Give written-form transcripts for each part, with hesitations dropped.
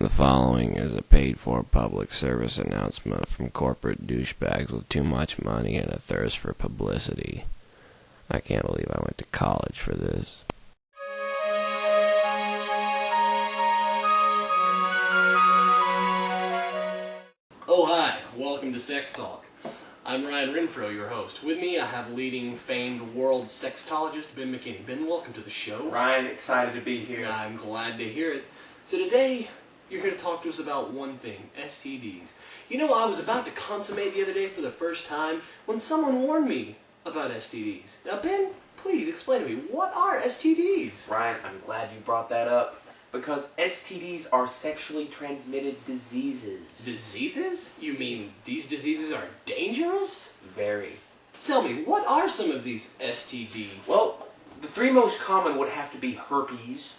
The following is a paid-for public service announcement from corporate douchebags with too much money and a thirst for publicity. I can't believe I went to college for this. Oh hi, welcome to Sex Talk. I'm Ryan Renfro, your host. With me I have leading famed world sexologist Ben McKinney. Ben, welcome to the show. Ryan, excited to be here. I'm glad to hear it. So today, you're here to talk to us about one thing, STDs. You know, I was about to consummate the other day for the first time when someone warned me about STDs. Now Ben, please explain to me, what are STDs? Ryan, I'm glad you brought that up because STDs are sexually transmitted diseases. Diseases? You mean these diseases are dangerous? Very. Tell me, what are some of these STDs? Well, the three most common would have to be herpes,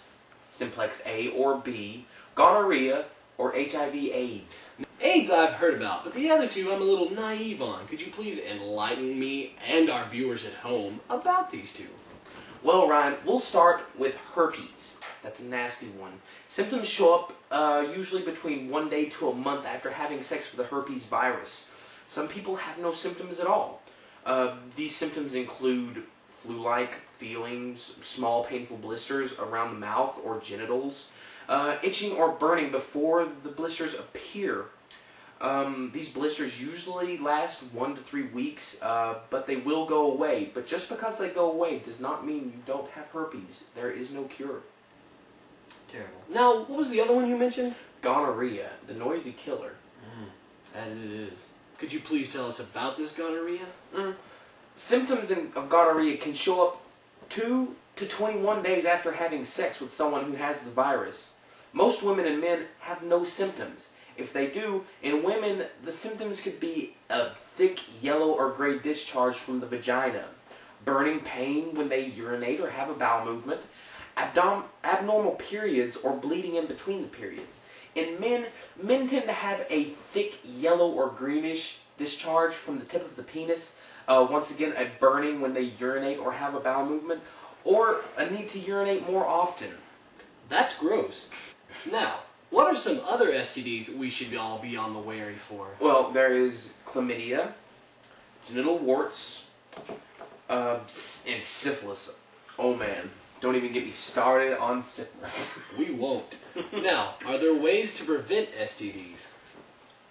simplex A or B, gonorrhea, or HIV/AIDS. AIDS I've heard about, but the other two I'm a little naive on. Could you please enlighten me and our viewers at home about these two? Well, Ryan, we'll start with herpes. That's a nasty one. Symptoms show up usually between 1 day to a month after having sex with the herpes virus. Some people have no symptoms at all. These symptoms include flu-like feelings, small painful blisters around the mouth or genitals, itching or burning before the blisters appear. These blisters usually last 1 to 3 weeks, but they will go away. But just because they go away does not mean you don't have herpes. There is no cure. Terrible. Now, what was the other one you mentioned? Gonorrhea, the noisy killer. As it is. Could you please tell us about this gonorrhea? Symptoms of gonorrhea can show up 2 to 21 days after having sex with someone who has the virus. Most women and men have no symptoms. If they do, in women, the symptoms could be a thick yellow or gray discharge from the vagina, burning pain when they urinate or have a bowel movement, abnormal periods or bleeding in between the periods. In men, men tend to have a thick yellow or greenish discharge from the tip of the penis, once again a burning when they urinate or have a bowel movement, or a need to urinate more often. That's gross. Now, what are some other STDs we should all be on the wary for? Well, there is chlamydia, genital warts, and syphilis. Oh man, don't even get me started on syphilis. We won't. Now, are there ways to prevent STDs?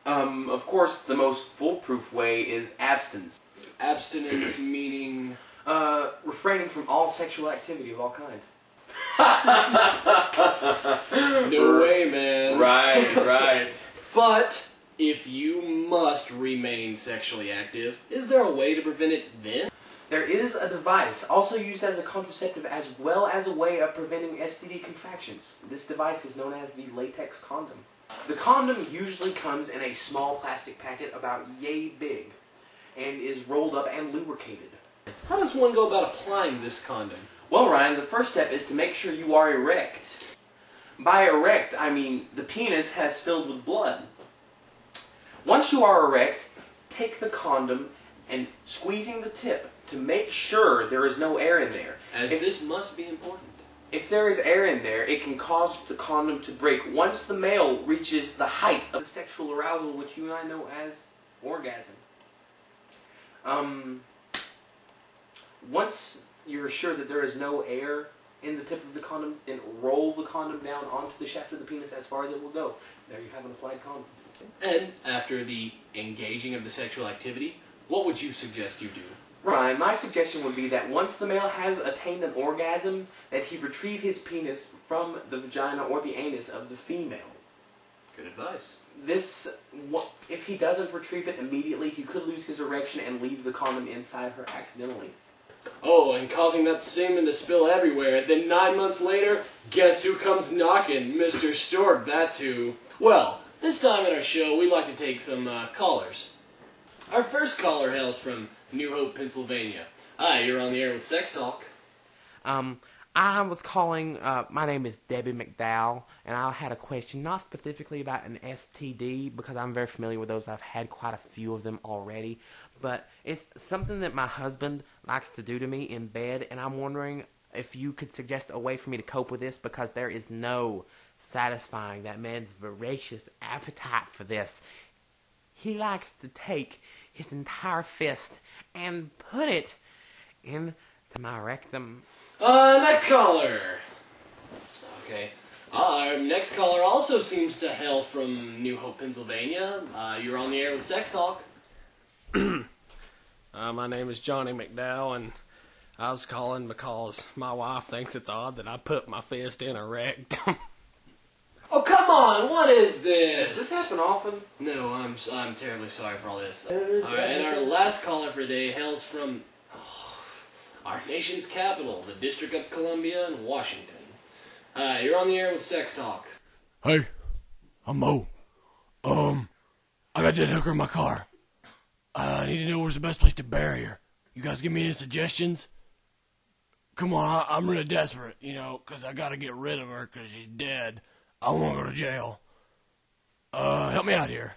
Of course, the most foolproof way is abstinence. Abstinence meaning? Refraining from all sexual activity of all kind. No way, man. Right. But, if you must remain sexually active, is there a way to prevent it then? There is a device, also used as a contraceptive as well as a way of preventing STD contractions. This device is known as the latex condom. The condom usually comes in a small plastic packet about yay big and is rolled up and lubricated. How does one go about applying this condom? Well, Ryan, the first step is to make sure you are erect. By erect, I mean the penis has filled with blood. Once you are erect, take the condom and squeezing the tip to make sure there is no air in there. This must be important. If there is air in there, it can cause the condom to break once the male reaches the height of sexual arousal, which you and I know as orgasm. Once you're sure that there is no air in the tip of the condom, then roll the condom down onto the shaft of the penis as far as it will go. There you have an applied condom. And after the engaging of the sexual activity, what would you suggest you do? Ryan, my suggestion would be that once the male has attained an orgasm, that he retrieve his penis from the vagina or the anus of the female. Good advice. If he doesn't retrieve it immediately, he could lose his erection and leave the condom inside her accidentally. Oh, and causing that semen to spill everywhere. And then 9 months later, guess who comes knocking? Mr. Stork, that's who. Well, this time in our show, we'd like to take some callers. Our first caller hails from New Hope, Pennsylvania. Hi, you're on the air with Sex Talk. I was calling, my name is Debbie McDowell, and I had a question, not specifically about an STD, because I'm very familiar with those. I've had quite a few of them already, but it's something that my husband likes to do to me in bed, and I'm wondering if you could suggest a way for me to cope with this, because there is no satisfying that man's voracious appetite for this. He likes to take his entire fist and put it into my rectum. Next caller. Okay. Our next caller also seems to hail from New Hope, Pennsylvania. You're on the air with Sex Talk. My name is Johnny McDowell, and I was calling because my wife thinks it's odd that I put my fist in a rectum. Oh, come on! What is this? Does this happen often? No, I'm terribly sorry for all this. Alright, and our last caller for today hails from our nation's capital, the District of Columbia in Washington. You're on the air with Sex Talk. Hey, I'm Mo. I got that hooker in my car. I need to know where's the best place to bury her. You guys give me any suggestions? Come on, I'm really desperate, because I gotta get rid of her because she's dead. I don't want to go to jail. Help me out here.